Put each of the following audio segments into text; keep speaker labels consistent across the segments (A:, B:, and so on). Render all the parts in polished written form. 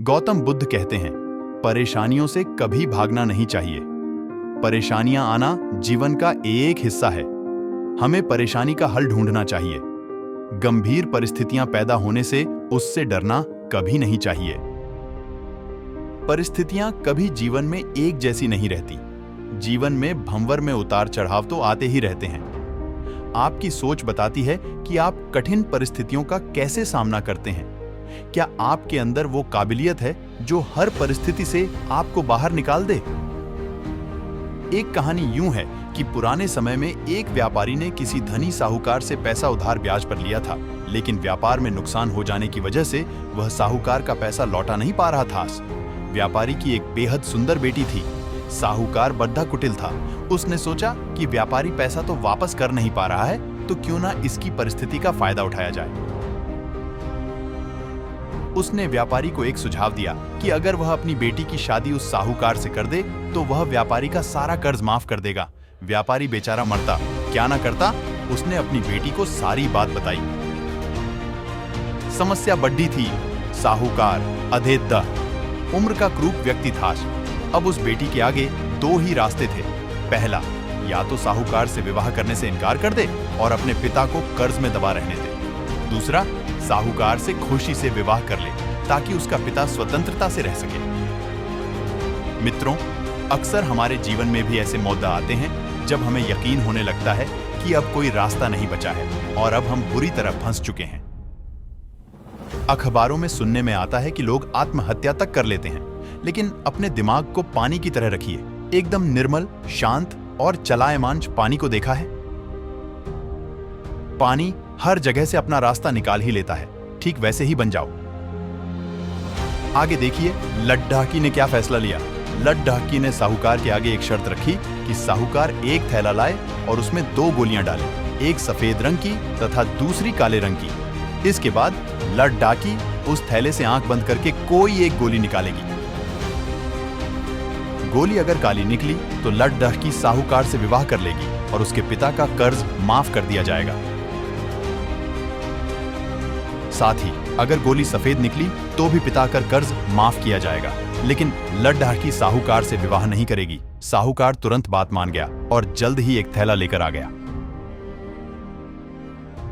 A: गौतम बुद्ध कहते हैं, परेशानियों से कभी भागना नहीं चाहिए। परेशानियां आना जीवन का एक हिस्सा है। हमें परेशानी का हल ढूंढना चाहिए। गंभीर परिस्थितियां पैदा होने से उससे डरना कभी नहीं चाहिए। परिस्थितियां कभी जीवन में एक जैसी नहीं रहती। जीवन में भंवर में उतार चढ़ाव तो आते ही रहते हैं। आपकी सोच बताती है कि आप कठिन परिस्थितियों का कैसे सामना करते हैं। क्या आपके अंदर वो काबिलियत है जो हर परिस्थिति से आपको बाहर निकाल दे? एक कहानी यूं है कि पुराने समय में एक व्यापारी ने किसी धनी साहूकार से पैसा उधार ब्याज पर लिया था, लेकिन व्यापार में नुकसान हो जाने की वजह से वह साहूकार का पैसा लौटा नहीं पा रहा था। व्यापारी की एक बेहद सुंदर बेटी थी। साहूकार बद्धा कुटिल था। उसने सोचा कि व्यापारी पैसा तो वापस कर नहीं पा रहा है, तो क्यों ना इसकी परिस्थिति का फायदा उठाया जाए। उसने व्यापारी को एक सुझाव दिया कि अगर वह अपनी बेटी की शादी उस साहूकार से कर दे तो वह व्यापारी का सारा कर्ज माफ कर देगा। व्यापारी बेचारा मरता क्या ना करता। उसने अपनी बेटी को सारी बात बताई। समस्या बड़ी थी। साहूकार अधेद्दा उम्र का क्रूप व्यक्ति था। अब उस बेटी के आगे दो ही रास्ते थे। पहला, या तो साहूकार से विवाह करने से इनकार कर दे और अपने पिता को कर्ज में दबा रहने दे। दूसरा, साहूकार से खुशी से विवाह कर ले ताकि उसका पिता स्वतंत्रता से रह सके। मित्रों, अक्सर हमारे जीवन में भी ऐसे मौके आते हैं जब हमें यकीन होने लगता है कि अब कोई रास्ता नहीं बचा है और अब हम बुरी तरह फंस चुके हैं। अखबारों में सुनने में आता है कि लोग आत्महत्या तक कर लेते हैं, लेकिन अपने दिमाग को पानी की तरह रखिए। एकदम निर्मल, शांत और चलायमान पानी को देखा है? पानी हर जगह से अपना रास्ता निकाल ही लेता है। ठीक वैसे ही बन जाओ। आगे देखिए लड्ढाकी ने क्या फैसला लिया। लड्ढाकी ने साहूकार के आगे एक शर्त रखी कि साहूकार एक थैला लाए और उसमें 2 गोलियां डाले, एक सफेद रंग की तथा दूसरी काले रंग की। इसके बाद लड्ढाकी उस थैले से आंख बंद करके कोई एक गोली निकालेगी। गोली अगर काली निकली तो लड्ढाकी साहूकार से विवाह कर लेगी और उसके पिता का कर्ज माफ कर दिया जाएगा। साथ ही अगर गोली सफेद निकली तो भी पिता का कर्ज माफ किया जाएगा। लेकिन लड्ढाकी साहूकार से विवाह नहीं करेगी। साहूकार तुरंत बात मान गया और जल्द ही एक थैला लेकर आ गया।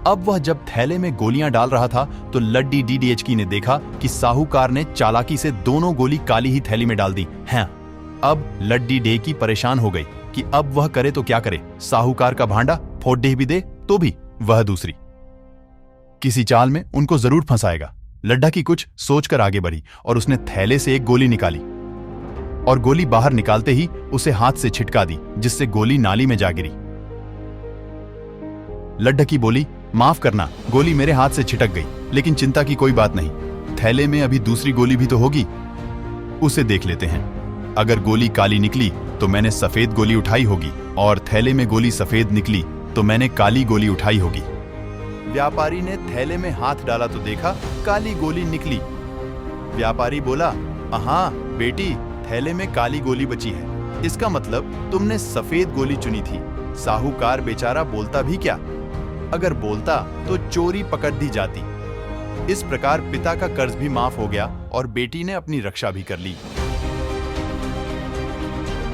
A: अब वह जब थैले में गोलियां डाल रहा था तो लड्डी डीडीएचकी ने देखा कि साहूकार ने चालाकी से दोनों गोली काली ही थैली में डाल दी हैं। अब लड्डी डेकी परेशान हो गई कि अब वह करे तो क्या करे। साहूकार का भांडा फोड़ दे भी दे तो भी वह दूसरी किसी चाल में उनको जरूर फंसाएगा। लड्ढाकी कुछ सोचकर आगे बढ़ी और उसने थैले से एक गोली निकाली और गोली बाहर निकालते ही उसे हाथ से छिटका दी, जिससे गोली नाली में जा गिरी। लड्ढाकी बोली, माफ करना, गोली मेरे हाथ से छिटक गई, लेकिन चिंता की कोई बात नहीं। थैले में अभी दूसरी गोली भी तो होगी, उसे देख लेते हैं। अगर गोली काली निकली तो मैंने सफेद गोली उठाई होगी और थैले में गोली सफेद निकली तो मैंने काली गोली उठाई होगी। व्यापारी ने थैले में हाथ डाला तो देखा काली गोली निकली। व्यापारी बोला, हाँ बेटी, थैले में काली गोली बची है। इसका मतलब तुमने सफेद गोली चुनी थी। साहूकार बेचारा बोलता भी क्या, अगर बोलता तो चोरी पकड़ दी जाती। इस प्रकार पिता का कर्ज भी माफ हो गया और बेटी ने अपनी रक्षा भी कर ली।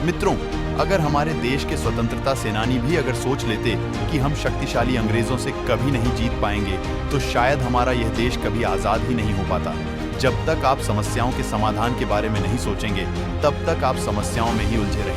A: मित्रों, अगर हमारे देश के स्वतंत्रता सेनानी भी अगर सोच लेते कि हम शक्तिशाली अंग्रेजों से कभी नहीं जीत पाएंगे, तो शायद हमारा यह देश कभी आजाद ही नहीं हो पाता। जब तक आप समस्याओं के समाधान के बारे में नहीं सोचेंगे, तब तक आप समस्याओं में ही उलझे रहेंगे।